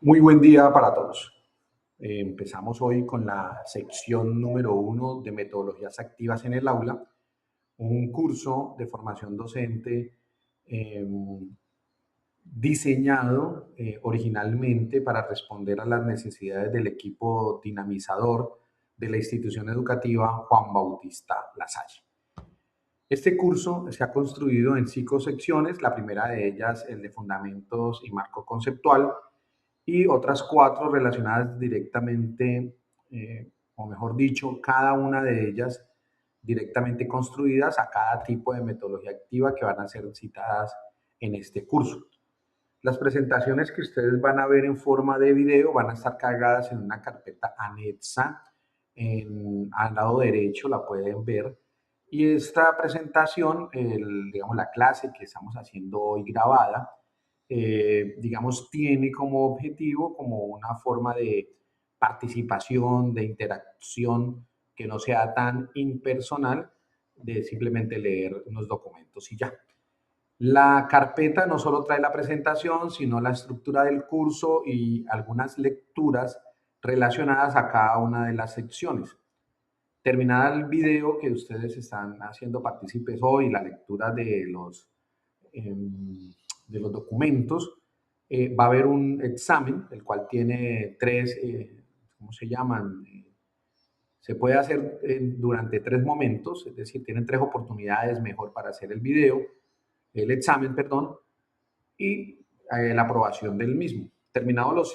Muy buen día para todos. Empezamos hoy con la sección número uno de metodologías activas en el aula, un curso de formación docente eh, diseñado originalmente para responder a las necesidades del equipo dinamizador de la institución educativa Juan Bautista Lasalle. Este curso se ha construido en 5 secciones, la primera de ellas el de fundamentos y marco conceptual, y otras 4 relacionadas directamente, o mejor dicho, cada una de ellas directamente construidas a cada tipo de metodología activa que van a ser citadas en este curso. Las presentaciones que ustedes van a ver en forma de video van a estar cargadas en una carpeta anexa al lado derecho, la pueden ver. Y esta presentación, digamos, la clase que estamos haciendo hoy grabada, digamos, tiene como objetivo como una forma de participación, de interacción que no sea tan impersonal de simplemente leer unos documentos y ya. La carpeta no solo trae la presentación, sino la estructura del curso y algunas lecturas relacionadas a cada una de las secciones. Terminada el video que ustedes están haciendo partícipes hoy, la lectura de los documentos, va a haber un examen, el cual tiene tres, ¿cómo se llaman? Se puede hacer durante 3 momentos, es decir, tienen 3 oportunidades mejor para hacer el examen, perdón, y la aprobación del mismo. Terminados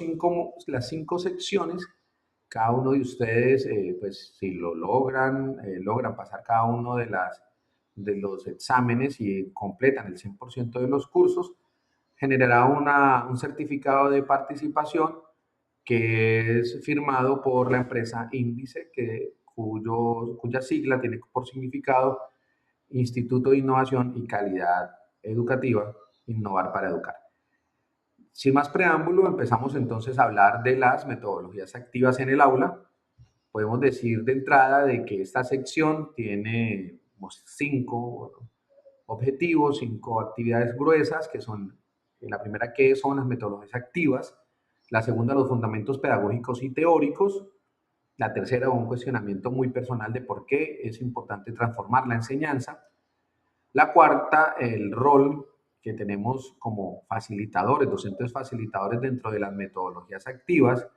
las 5 secciones, cada uno de ustedes, pues si lo logran pasar cada uno de los exámenes y completan el 100% de los cursos, generará un certificado de participación que es firmado por la empresa Índice, cuya sigla tiene por significado Instituto de Innovación y Calidad Educativa, Innovar para Educar. Sin más preámbulo, empezamos entonces a hablar de las metodologías activas en el aula. Podemos decir de entrada de que esta sección tiene 5 objetivos, 5 actividades gruesas, que son la primera que son las metodologías activas, la segunda los fundamentos pedagógicos y teóricos, la tercera un cuestionamiento muy personal de por qué es importante transformar la enseñanza, la cuarta, el rol que tenemos como facilitadores, docentes facilitadores dentro de las metodologías activas.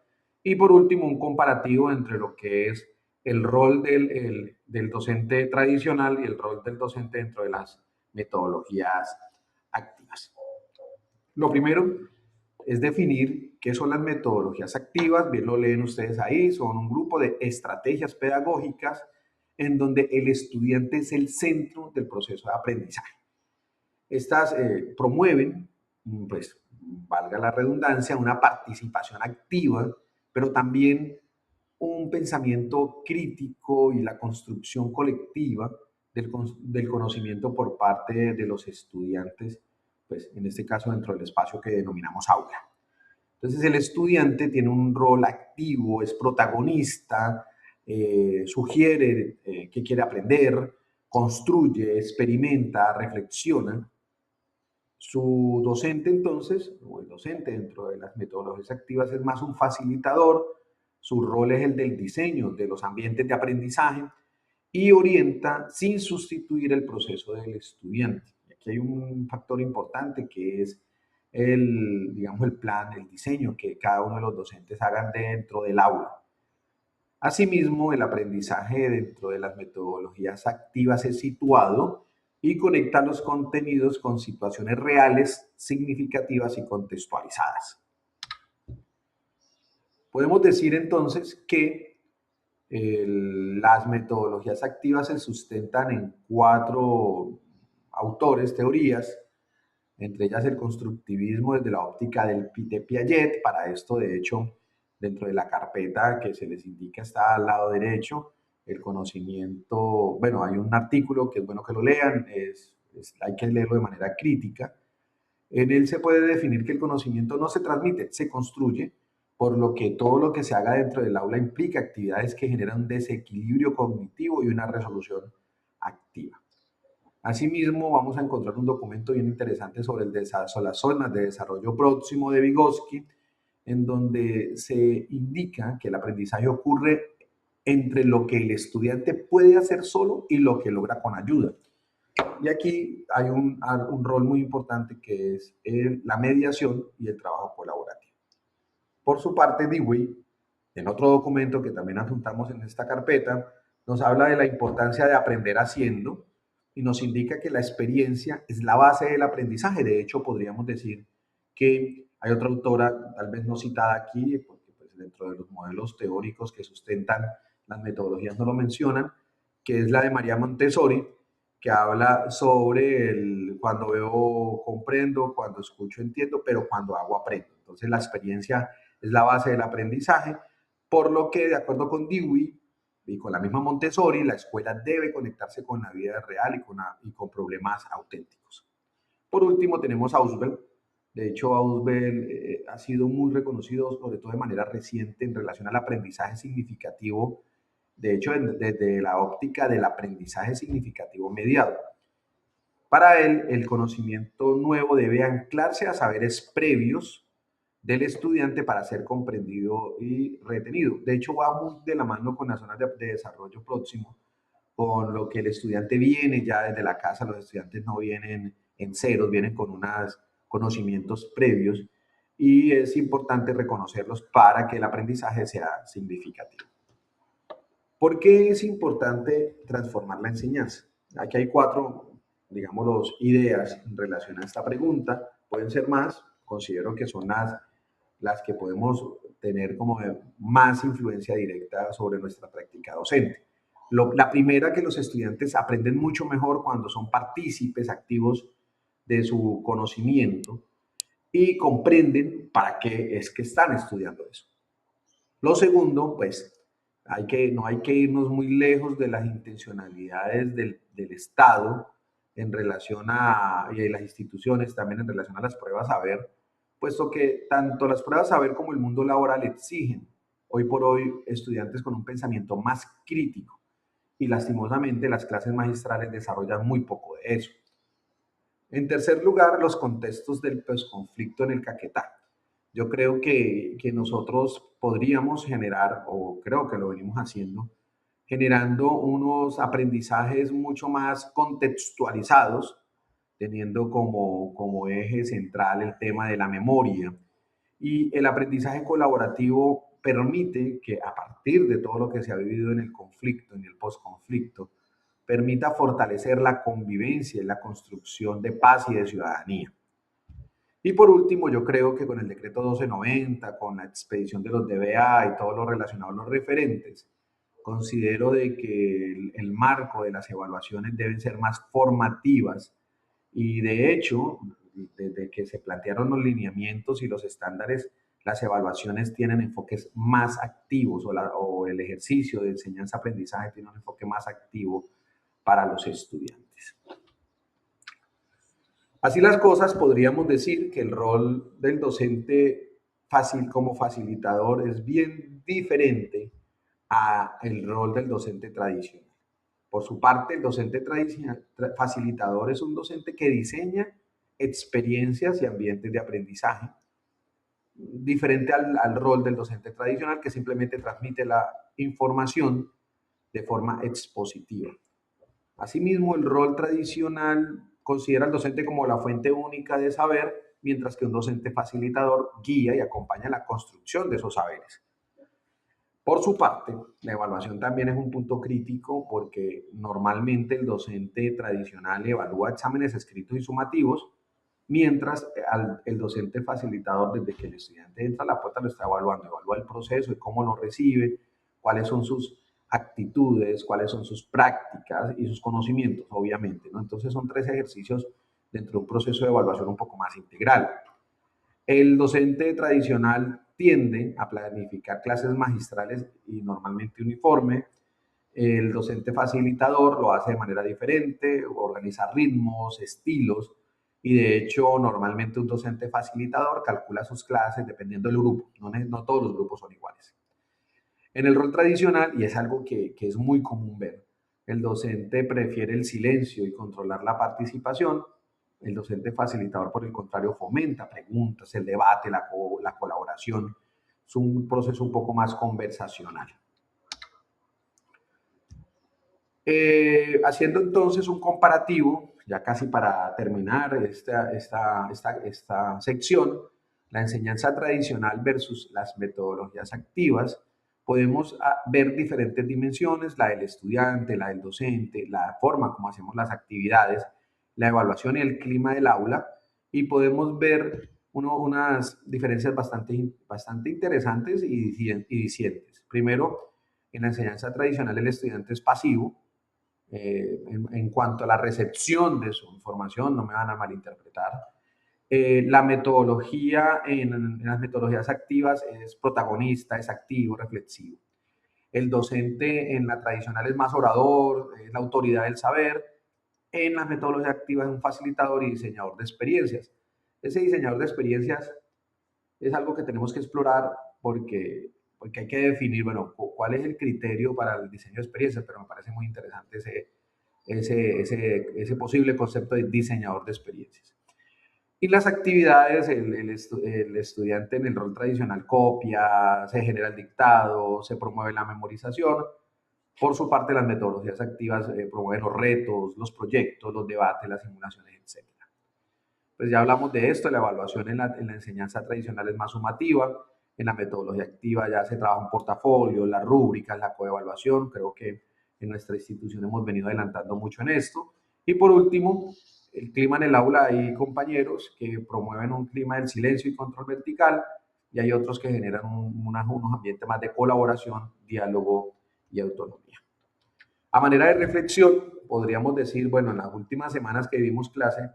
Y por último, un comparativo entre lo que es el rol del docente tradicional y el rol del docente dentro de las metodologías activas. Lo primero es definir qué son las metodologías activas, bien lo leen ustedes ahí, son un grupo de estrategias pedagógicas en donde el estudiante es el centro del proceso de aprendizaje. Estas promueven, pues, valga la redundancia, una participación activa, pero también un pensamiento crítico y la construcción colectiva del conocimiento por parte de los estudiantes, pues en este caso dentro del espacio que denominamos aula. Entonces el estudiante tiene un rol activo, es protagonista, sugiere qué quiere aprender, construye, experimenta, reflexiona. Su docente entonces, o el docente dentro de las metodologías activas es más un facilitador, su rol es el del diseño de los ambientes de aprendizaje y orienta sin sustituir el proceso del estudiante. Y aquí hay un factor importante que es digamos, el plan, el diseño que cada uno de los docentes hagan dentro del aula. Asimismo, el aprendizaje dentro de las metodologías activas es situado y conecta los contenidos con situaciones reales, significativas y contextualizadas. Podemos decir entonces que las metodologías activas se sustentan en 4 autores, teorías, entre ellas el constructivismo desde la óptica de Piaget. Para esto, de hecho, dentro de la carpeta que se les indica está al lado derecho el conocimiento. Bueno, hay un artículo que es bueno que lo lean, hay que leerlo de manera crítica. En él se puede definir que el conocimiento no se transmite, se construye, por lo que todo lo que se haga dentro del aula implica actividades que generan un desequilibrio cognitivo y una resolución activa. Asimismo, vamos a encontrar un documento bien interesante sobre las zonas de desarrollo próximo de Vygotsky, en donde se indica que el aprendizaje ocurre entre lo que el estudiante puede hacer solo y lo que logra con ayuda. Y aquí hay un rol muy importante que es la mediación y el trabajo colaborativo. Por su parte, Dewey, en otro documento que también adjuntamos en esta carpeta, nos habla de la importancia de aprender haciendo y nos indica que la experiencia es la base del aprendizaje. De hecho, podríamos decir que hay otra autora, tal vez no citada aquí, porque pues, dentro de los modelos teóricos que sustentan las metodologías no lo mencionan, que es la de María Montessori, que habla sobre cuando veo comprendo, cuando escucho entiendo, pero cuando hago aprendo. Entonces la experiencia es la base del aprendizaje, por lo que de acuerdo con Dewey y con la misma Montessori, la escuela debe conectarse con la vida real y con problemas auténticos. Por último tenemos Ausubel. De hecho, Ausubel ha sido muy reconocido, sobre todo de manera reciente, en relación al aprendizaje significativo. De hecho, desde la óptica del aprendizaje significativo mediado. Para él, el conocimiento nuevo debe anclarse a saberes previos del estudiante para ser comprendido y retenido. De hecho, va muy de la mano con las zonas de desarrollo próximo, con lo que el estudiante viene ya desde la casa. Los estudiantes no vienen en ceros, vienen con unos conocimientos previos y es importante reconocerlos para que el aprendizaje sea significativo. ¿Por qué es importante transformar la enseñanza? Aquí hay cuatro, digamos, ideas en relación a esta pregunta. Pueden ser más, considero que son las que podemos tener como más influencia directa sobre nuestra práctica docente. La primera, que los estudiantes aprenden mucho mejor cuando son partícipes activos de su conocimiento y comprenden para qué es que están estudiando eso. Lo segundo, pues, no hay que irnos muy lejos de las intencionalidades del Estado en relación y de las instituciones también en relación a las pruebas saber, puesto que tanto las pruebas saber como el mundo laboral exigen hoy por hoy estudiantes con un pensamiento más crítico y lastimosamente las clases magistrales desarrollan muy poco de eso. En tercer lugar, los contextos del conflicto en el Caquetá. Yo creo que nosotros podríamos generar, o creo que lo venimos haciendo, generando unos aprendizajes mucho más contextualizados, teniendo como eje central el tema de la memoria. Y el aprendizaje colaborativo permite que a partir de todo lo que se ha vivido en el conflicto, en el posconflicto, permita fortalecer la convivencia y la construcción de paz y de ciudadanía. Y por último, yo creo que con el decreto 1290, con la expedición de los DBA y todo lo relacionado a los referentes, considero de que el marco de las evaluaciones deben ser más formativas y de hecho, desde que se plantearon los lineamientos y los estándares, las evaluaciones tienen enfoques más activos o el ejercicio de enseñanza-aprendizaje tiene un enfoque más activo para los estudiantes. Así las cosas, podríamos decir que el rol del docente como facilitador es bien diferente al rol del docente tradicional. Por su parte, el docente facilitador es un docente que diseña experiencias y ambientes de aprendizaje, diferente al rol del docente tradicional, que simplemente transmite la información de forma expositiva. Asimismo, el rol tradicional considera al docente como la fuente única de saber, mientras que un docente facilitador guía y acompaña la construcción de esos saberes. Por su parte, la evaluación también es un punto crítico porque normalmente el docente tradicional evalúa exámenes escritos y sumativos, mientras el docente facilitador, desde que el estudiante entra a la puerta, lo está evaluando, evalúa el proceso y cómo lo recibe, cuáles son sus actitudes, cuáles son sus prácticas y sus conocimientos, obviamente, ¿no? Entonces son tres ejercicios dentro de un proceso de evaluación un poco más integral. El docente tradicional tiende a planificar clases magistrales y normalmente uniforme. El docente facilitador lo hace de manera diferente, organiza ritmos, estilos, y de hecho normalmente un docente facilitador calcula sus clases dependiendo del grupo, no todos los grupos son iguales. En el rol tradicional, y es algo que es muy común ver, el docente prefiere el silencio y controlar la participación, El docente facilitador, por el contrario, fomenta preguntas, el debate, la colaboración. Es un proceso un poco más conversacional. Haciendo entonces un comparativo, ya casi para terminar esta sección, la enseñanza tradicional versus las metodologías activas, podemos ver diferentes dimensiones, la del estudiante, la del docente, la forma como hacemos las actividades, la evaluación y el clima del aula, y podemos ver unas diferencias bastante interesantes y dicientes. Primero, en la enseñanza tradicional el estudiante es pasivo, en cuanto a la recepción de su información, no me van a malinterpretar. La metodología en las metodologías activas es protagonista, es activo, reflexivo. El docente en la tradicional es más orador, es la autoridad del saber. En las metodologías activas es un facilitador y diseñador de experiencias. Ese diseñador de experiencias es algo que tenemos que explorar porque hay que definir, bueno, cuál es el criterio para el diseño de experiencias, pero me parece muy interesante ese posible concepto de diseñador de experiencias. Y las actividades, el estudiante en el rol tradicional copia, se genera el dictado, se promueve la memorización. Por su parte, las metodologías activas promueven los retos, los proyectos, los debates, las simulaciones, etc. Pues ya hablamos de esto, la evaluación en la enseñanza tradicional es más sumativa, en la metodología activa ya se trabaja un portafolio, las rúbricas, la coevaluación, creo que en nuestra institución hemos venido adelantando mucho en esto. Y por último, el clima en el aula, hay compañeros que promueven un clima del silencio y control vertical, y hay otros que generan unos ambientes más de colaboración, diálogo y autonomía. A manera de reflexión, podríamos decir, bueno, en las últimas semanas que dimos clase,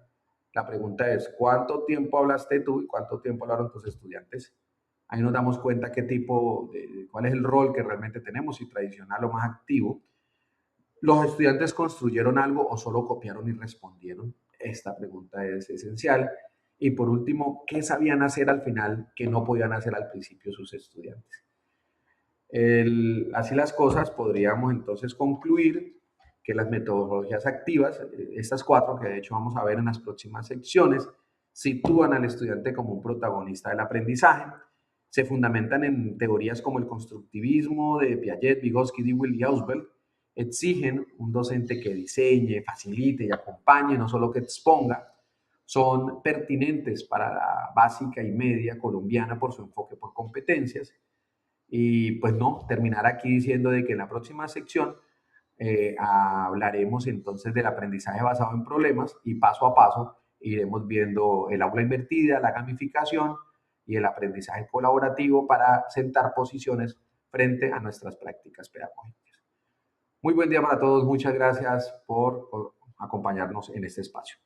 la pregunta es, ¿cuánto tiempo hablaste tú y cuánto tiempo hablaron tus estudiantes? Ahí nos damos cuenta cuál es el rol que realmente tenemos, si tradicional o más activo. ¿Los estudiantes construyeron algo o solo copiaron y respondieron? Esta pregunta es esencial. Y por último, ¿qué sabían hacer al final que no podían hacer al principio sus estudiantes? Así las cosas, podríamos entonces concluir que las metodologías activas, estas cuatro que de hecho vamos a ver en las próximas secciones, sitúan al estudiante como un protagonista del aprendizaje, se fundamentan en teorías como el constructivismo de Piaget, Vygotsky, Dewey y Ausubel, exigen un docente que diseñe, facilite y acompañe, no solo que exponga, son pertinentes para la básica y media colombiana por su enfoque por competencias. Y pues no, terminar aquí diciendo de que en la próxima sección hablaremos entonces del aprendizaje basado en problemas y paso a paso iremos viendo el aula invertida, la gamificación y el aprendizaje colaborativo para sentar posiciones frente a nuestras prácticas pedagógicas. Muy buen día para todos, muchas gracias por acompañarnos en este espacio.